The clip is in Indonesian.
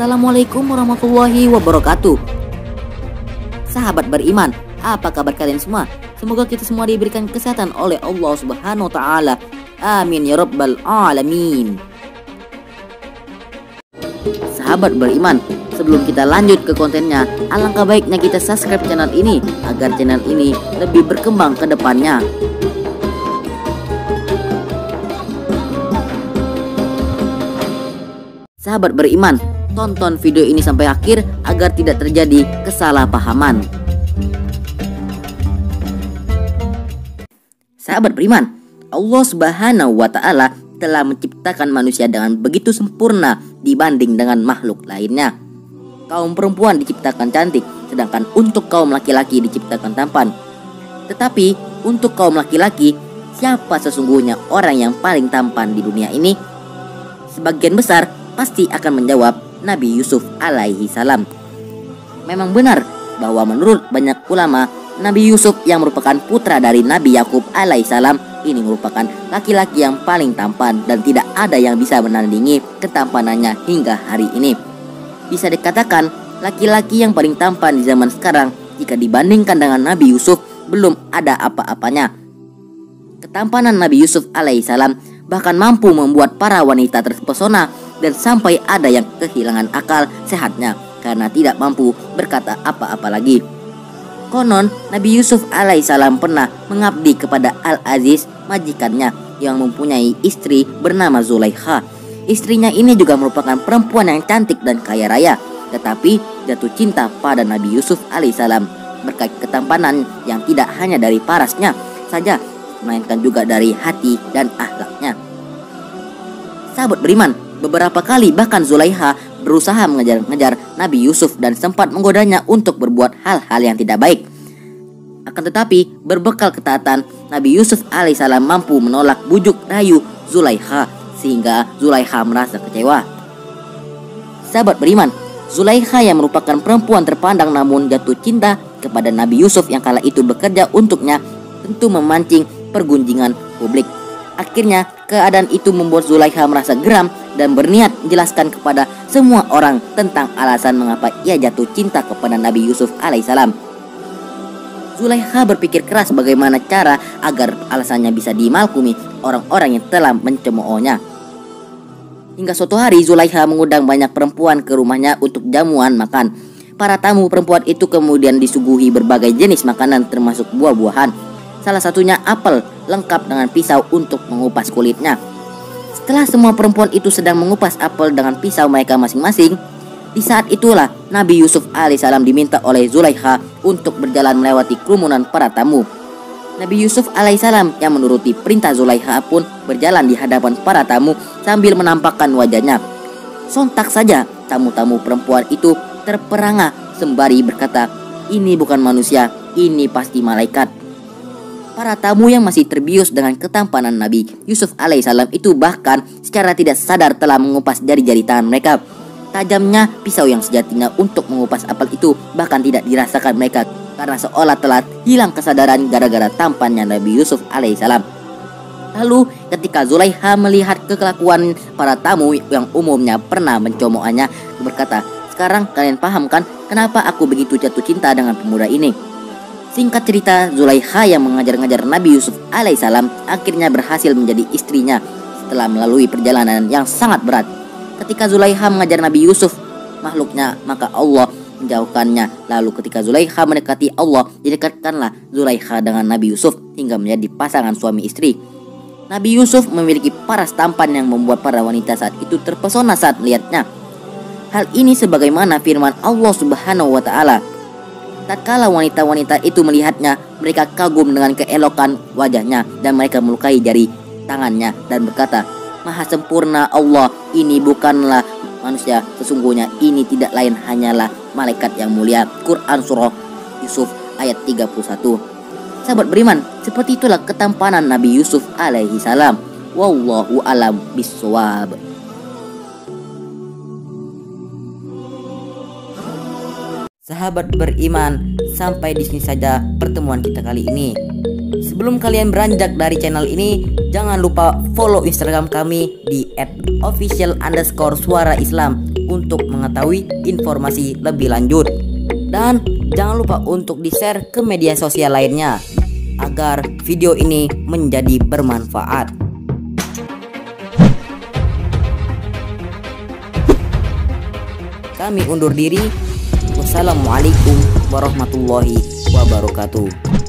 Assalamualaikum warahmatullahi wabarakatuh. Sahabat beriman, apa kabar kalian semua? Semoga kita semua diberikan kesehatan oleh Allah Subhanahu wa taala. Amin ya rabbal alamin. Sahabat beriman, sebelum kita lanjut ke kontennya, alangkah baiknya kita subscribe channel ini agar channel ini lebih berkembang ke depannya. Sahabat beriman, tonton video ini sampai akhir agar tidak terjadi kesalahpahaman. Sahabat beriman, Allah Subhanahu wa taala telah menciptakan manusia dengan begitu sempurna dibanding dengan makhluk lainnya. Kaum perempuan diciptakan cantik, sedangkan untuk kaum laki-laki diciptakan tampan. Tetapi untuk kaum laki-laki, siapa sesungguhnya orang yang paling tampan di dunia ini? Sebagian besar pasti akan menjawab Nabi Yusuf alaihi salam. Memang benar bahwa menurut banyak ulama, Nabi Yusuf yang merupakan putra dari Nabi Yakub alaihi salam ini merupakan laki-laki yang paling tampan dan tidak ada yang bisa menandingi ketampanannya hingga hari ini. Bisa dikatakan laki-laki yang paling tampan di zaman sekarang jika dibandingkan dengan Nabi Yusuf belum ada apa-apanya. Ketampanan Nabi Yusuf alaihi salam bahkan mampu membuat para wanita terpesona dan sampai ada yang kehilangan akal sehatnya karena tidak mampu berkata apa-apa lagi. Konon Nabi Yusuf alaihissalam pernah mengabdi kepada Al-Aziz, majikannya yang mempunyai istri bernama Zulaikha. Istrinya ini juga merupakan perempuan yang cantik dan kaya raya, tetapi jatuh cinta pada Nabi Yusuf alaihissalam berkat ketampanan yang tidak hanya dari parasnya saja, melainkan juga dari hati dan akhlaknya. Sahabat beriman, beberapa kali bahkan Zulaikha berusaha mengejar Nabi Yusuf dan sempat menggodanya untuk berbuat hal-hal yang tidak baik. Akan tetapi berbekal ketaatan, Nabi Yusuf alaihissalam mampu menolak bujuk rayu Zulaikha sehingga Zulaikha merasa kecewa. Sahabat beriman, Zulaikha yang merupakan perempuan terpandang namun jatuh cinta kepada Nabi Yusuf yang kala itu bekerja untuknya tentu memancing pergunjingan publik. Akhirnya keadaan itu membuat Zulaikha merasa geram dan berniat menjelaskan kepada semua orang tentang alasan mengapa ia jatuh cinta kepada Nabi Yusuf alaihissalam. Zulaikha berpikir keras bagaimana cara agar alasannya bisa dimaklumi orang-orang yang telah mencemoohnya. Hingga suatu hari Zulaikha mengundang banyak perempuan ke rumahnya untuk jamuan makan. Para tamu perempuan itu kemudian disuguhi berbagai jenis makanan termasuk buah-buahan. Salah satunya apel lengkap dengan pisau untuk mengupas kulitnya. Setelah semua perempuan itu sedang mengupas apel dengan pisau mereka masing-masing, di saat itulah Nabi Yusuf alaihissalam diminta oleh Zulaikha untuk berjalan melewati kerumunan para tamu. Nabi Yusuf alaihissalam yang menuruti perintah Zulaikha pun berjalan di hadapan para tamu sambil menampakkan wajahnya. Sontak saja tamu-tamu perempuan itu terperangah sembari berkata, "Ini bukan manusia, ini pasti malaikat." Para tamu yang masih terbius dengan ketampanan Nabi Yusuf alaihissalam itu bahkan secara tidak sadar telah mengupas jari-jari tangan mereka. Tajamnya pisau yang sejatinya untuk mengupas apel itu bahkan tidak dirasakan mereka karena seolah telah hilang kesadaran gara-gara tampannya Nabi Yusuf alaihissalam. Lalu ketika Zulaikha melihat kekelakuan para tamu yang umumnya pernah mencemoohnya, berkata, "Sekarang kalian paham kan kenapa aku begitu jatuh cinta dengan pemuda ini?" Singkat cerita, Zulaikha yang mengajar-ngajar Nabi Yusuf alaihissalam akhirnya berhasil menjadi istrinya setelah melalui perjalanan yang sangat berat. Ketika Zulaikha mengajar Nabi Yusuf makhluknya, maka Allah menjauhkannya. Lalu ketika Zulaikha mendekati Allah, didekatkanlah Zulaikha dengan Nabi Yusuf hingga menjadi pasangan suami istri. Nabi Yusuf memiliki paras tampan yang membuat para wanita saat itu terpesona saat melihatnya. Hal ini sebagaimana firman Allah Subhanahu wa taala, tatkala wanita-wanita itu melihatnya, mereka kagum dengan keelokan wajahnya dan mereka melukai jari tangannya dan berkata, "Maha sempurna Allah, ini bukanlah manusia, sesungguhnya ini tidak lain hanyalah malaikat yang mulia." Quran Surah Yusuf ayat 31. Sahabat beriman, seperti itulah ketampanan Nabi Yusuf alaihi salam. Wallahu a'lam bishawab. Sahabat beriman, sampai di sini saja pertemuan kita kali ini. Sebelum kalian beranjak dari channel ini, jangan lupa follow Instagram kami di @official_suara Islam untuk mengetahui informasi lebih lanjut. Dan jangan lupa untuk di-share ke media sosial lainnya agar video ini menjadi bermanfaat. Kami undur diri. Wassalamualaikum warahmatullahi wabarakatuh.